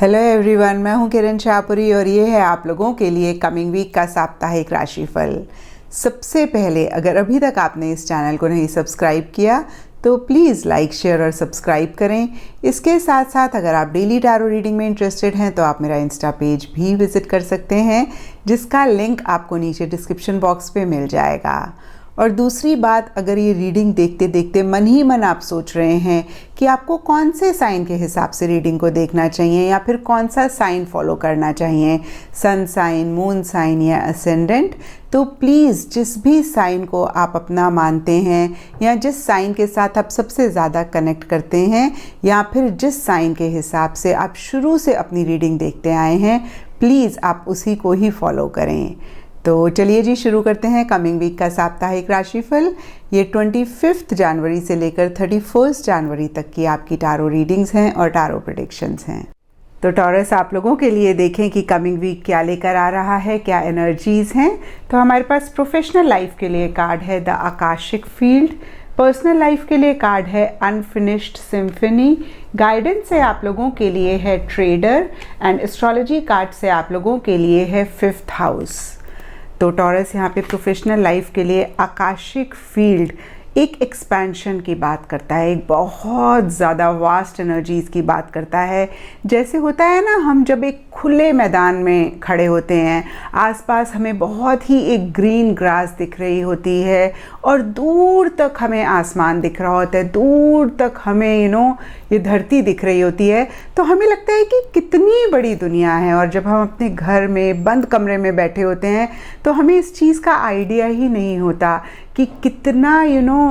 Hello everyone, मैं हूं किरण शाहपुरी और ये है आप लोगों के लिए कमिंग वीक का साप्ताहिक राशिफल। सबसे पहले अगर अभी तक आपने इस चैनल को नहीं सब्सक्राइब किया तो प्लीज़ लाइक, शेयर और सब्सक्राइब करें। इसके साथ साथ अगर आप डेली टैरो रीडिंग में इंटरेस्टेड हैं तो आप मेरा इंस्टा पेज भी विज़िट कर सकते हैं, जिसका लिंक आपको नीचे डिस्क्रिप्शन बॉक्स पे मिल जाएगा। और दूसरी बात, अगर ये रीडिंग देखते देखते मन ही मन आप सोच रहे हैं कि आपको कौन से साइन के हिसाब से रीडिंग को देखना चाहिए या फिर कौन सा साइन फॉलो करना चाहिए, सन साइन, मून साइन या असेंडेंट, तो प्लीज़ जिस भी साइन को आप अपना मानते हैं या जिस साइन के साथ आप सबसे ज़्यादा कनेक्ट करते हैं या फिर जिस साइन के हिसाब से आप शुरू से अपनी रीडिंग देखते आए हैं, प्लीज़ आप उसी को ही फॉलो करें। तो चलिए जी, शुरू करते हैं कमिंग वीक का साप्ताहिक राशिफल। ये 25 जनवरी से लेकर 31 जनवरी तक की आपकी टारो रीडिंग्स हैं और टारो प्रेडिक्शंस हैं। तो टॉरस, आप लोगों के लिए देखें कि कमिंग वीक क्या लेकर आ रहा है, क्या एनर्जीज़ हैं। तो हमारे पास प्रोफेशनल लाइफ के लिए कार्ड है the Akashic field, personal life के लिए कार्ड है अनफिनिश्ड सिम्फनी, गाइडेंस से आप लोगों के लिए है ट्रेडर एंड एस्ट्रोलॉजी कार्ड से आप लोगों के लिए है 5th हाउस। तो टॉरस, यहाँ पे प्रोफेशनल लाइफ के लिए आकाशिक फील्ड एक एक्सपेंशन की बात करता है, एक बहुत ज़्यादा वास्ट एनर्जीज़ की बात करता है। जैसे होता है ना, हम जब एक खुले मैदान में खड़े होते हैं, आसपास हमें बहुत ही एक ग्रीन ग्रास दिख रही होती है और दूर तक हमें आसमान दिख रहा होता है, दूर तक हमें ये धरती दिख रही होती है, तो हमें लगता है कि कितनी बड़ी दुनिया है। और जब हम अपने घर में बंद कमरे में बैठे होते हैं तो हमें इस चीज़ का आइडिया ही नहीं होता कि कितना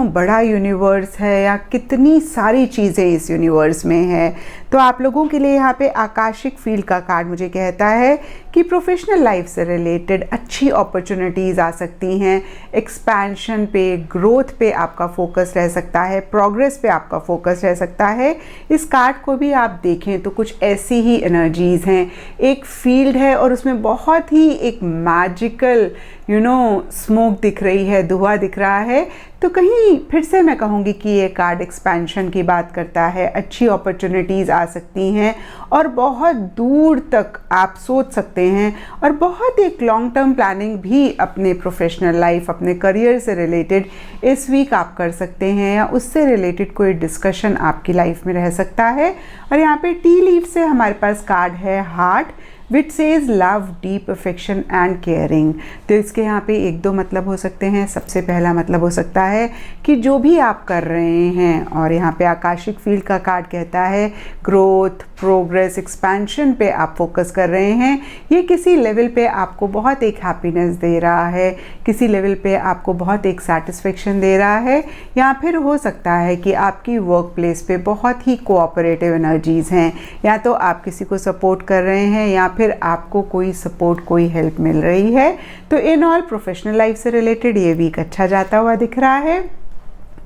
बड़ा यूनिवर्स है या कितनी सारी चीज़ें इस यूनिवर्स में है। तो आप लोगों के लिए यहाँ पे आकाशिक फील्ड का कार्ड मुझे कहता है कि प्रोफेशनल लाइफ से रिलेटेड अच्छी अपॉर्चुनिटीज़ आ सकती हैं, एक्सपेंशन पे, ग्रोथ पे आपका फोकस रह सकता है, प्रोग्रेस पे आपका फोकस रह सकता है। इस कार्ड को भी आप देखें तो कुछ ऐसी ही एनर्जीज़ हैं। एक फील्ड है और उसमें बहुत ही एक मैजिकल स्मोक दिख रही है, धुआं दिख रहा है। तो कहीं फिर से मैं कहूँगी कि ये कार्ड एक्सपेंशन की बात करता है, अच्छी अपॉर्चुनिटीज़ आ सकती हैं और बहुत दूर तक आप सोच सकते हैं और बहुत एक लॉन्ग टर्म प्लानिंग भी अपने प्रोफेशनल लाइफ, अपने करियर से रिलेटेड इस वीक आप कर सकते हैं या उससे रिलेटेड कोई डिस्कशन आपकी लाइफ में रह सकता है। और यहाँ पे टी लीफ से हमारे पास कार्ड है heart which says love, deep affection and caring. तो इसके यहाँ पे एक दो मतलब हो सकते हैं। सबसे पहला मतलब हो सकता है कि जो भी आप कर रहे हैं, और यहाँ पे आकाशिक फील्ड का कार्ड कहता है ग्रोथ, प्रोग्रेस, एक्सपेंशन पे आप फोकस कर रहे हैं, ये किसी लेवल पे आपको बहुत एक हैप्पीनेस दे रहा है, किसी लेवल पे आपको बहुत एक सेटिस्फेक्शन दे रहा है। या फिर हो सकता है कि आपकी वर्क प्लेस पे बहुत ही कोऑपरेटिव एनर्जीज़ हैं, या तो आप किसी को सपोर्ट कर रहे हैं या फिर आपको कोई सपोर्ट, कोई हेल्प मिल रही है। तो इन ऑल प्रोफेशनल लाइफ से रिलेटेड ये वीक अच्छा जाता हुआ दिख रहा है।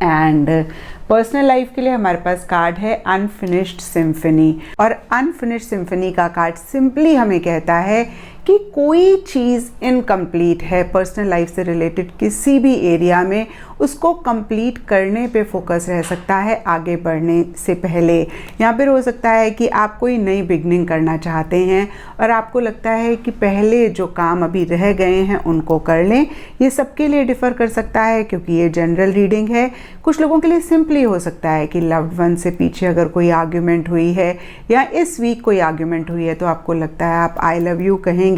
एंड पर्सनल लाइफ के लिए हमारे पास कार्ड है अनफिनिश्ड सिम्फनी, और अनफिनिश्ड सिम्फनी का कार्ड सिंपली हमें कहता है कि कोई चीज़ इनकम्प्लीट है पर्सनल लाइफ से रिलेटेड किसी भी एरिया में, उसको कंप्लीट करने पे फोकस रह सकता है आगे बढ़ने से पहले। यहाँ पर हो सकता है कि आप कोई नई बिगनिंग करना चाहते हैं और आपको लगता है कि पहले जो काम अभी रह गए हैं उनको कर लें। ये सबके लिए डिफ़र कर सकता है क्योंकि ये जनरल रीडिंग है। कुछ लोगों के लिए सिंपली हो सकता है कि लव्ड वन से पीछे अगर कोई आर्ग्यूमेंट हुई है या इस वीक कोई आर्ग्यूमेंट हुई है तो आपको लगता है आप आई लव यू कहेंगे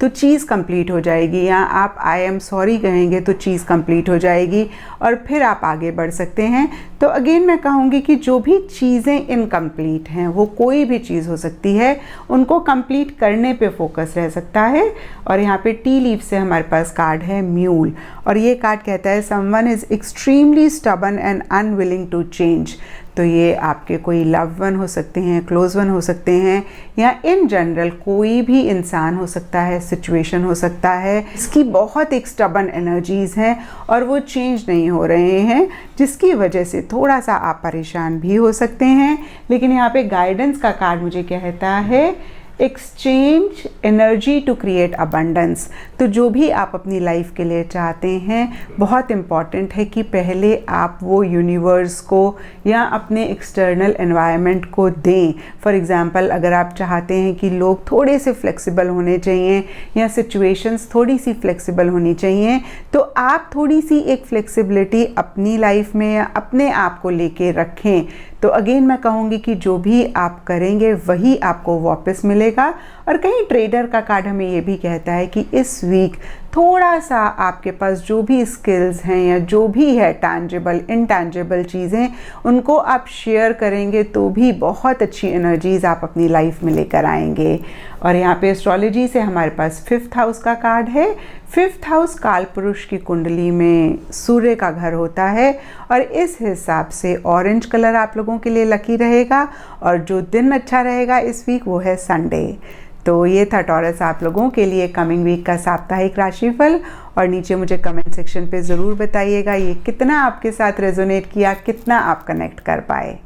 तो चीज़ कंप्लीट हो जाएगी, या आप आई एम सॉरी कहेंगे तो चीज़ कंप्लीट हो जाएगी और फिर आप आगे बढ़ सकते हैं। तो अगेन मैं कहूँगी कि जो भी चीज़ें इनकम्प्लीट हैं, वो कोई भी चीज़ हो सकती है, उनको कंप्लीट करने पे फोकस रह सकता है। और यहाँ पे टी लीफ से हमारे पास कार्ड है म्यूल, और ये कार्ड कहता है someone is extremely stubborn and unwilling to change. तो ये आपके कोई लव वन हो सकते हैं, क्लोज वन हो सकते हैं, या इन जनरल कोई भी इंसान हो सकता है, सिचुएशन हो सकता है, इसकी बहुत एक स्टबर्न एनर्जीज़ हैं और वो चेंज नहीं हो रहे हैं, जिसकी वजह से थोड़ा सा आप परेशान भी हो सकते हैं। लेकिन यहाँ पे गाइडेंस का कार्ड मुझे कहता है exchange energy to create abundance. तो जो भी आप अपनी लाइफ के लिए चाहते हैं, बहुत इम्पॉर्टेंट है कि पहले आप वो यूनिवर्स को या अपने एक्सटर्नल एनवायरनमेंट को दें। फॉर एग्ज़ाम्पल, अगर आप चाहते हैं कि लोग थोड़े से फ्लेक्सिबल होने चाहिए या सिचुएशंस थोड़ी सी फ्लेक्सिबल होनी चाहिए, तो आप थोड़ी सी एक फ्लेक्सिबिलिटी अपनी लाइफ में या अपने आप को लेके रखें। तो अगेन मैं कहूँगी कि जो भी आप करेंगे वही आपको वापस मिलेगा। और कहीं ट्रेडर का कार्ड हमें ये भी कहता है कि इस वीक थोड़ा सा आपके पास जो भी स्किल्स हैं या जो भी है टैंजिबल इनटैंजिबल चीज़ें, उनको आप शेयर करेंगे तो भी बहुत अच्छी एनर्जीज आप अपनी लाइफ में लेकर आएंगे। और यहाँ पे एस्ट्रोलॉजी से हमारे पास 5th हाउस का कार्ड है। 5th हाउस काल पुरुष की कुंडली में सूर्य का घर होता है और इस हिसाब से ऑरेंज कलर आप लोगों के लिए लकी रहेगा। और जो दिन अच्छा रहेगा इस वीक वो है संडे। तो ये था टॉरस आप लोगों के लिए कमिंग वीक का साप्ताहिक राशिफल। और नीचे मुझे कमेंट सेक्शन पे ज़रूर बताइएगा ये कितना आपके साथ रेजोनेट किया, कितना आप कनेक्ट कर पाए।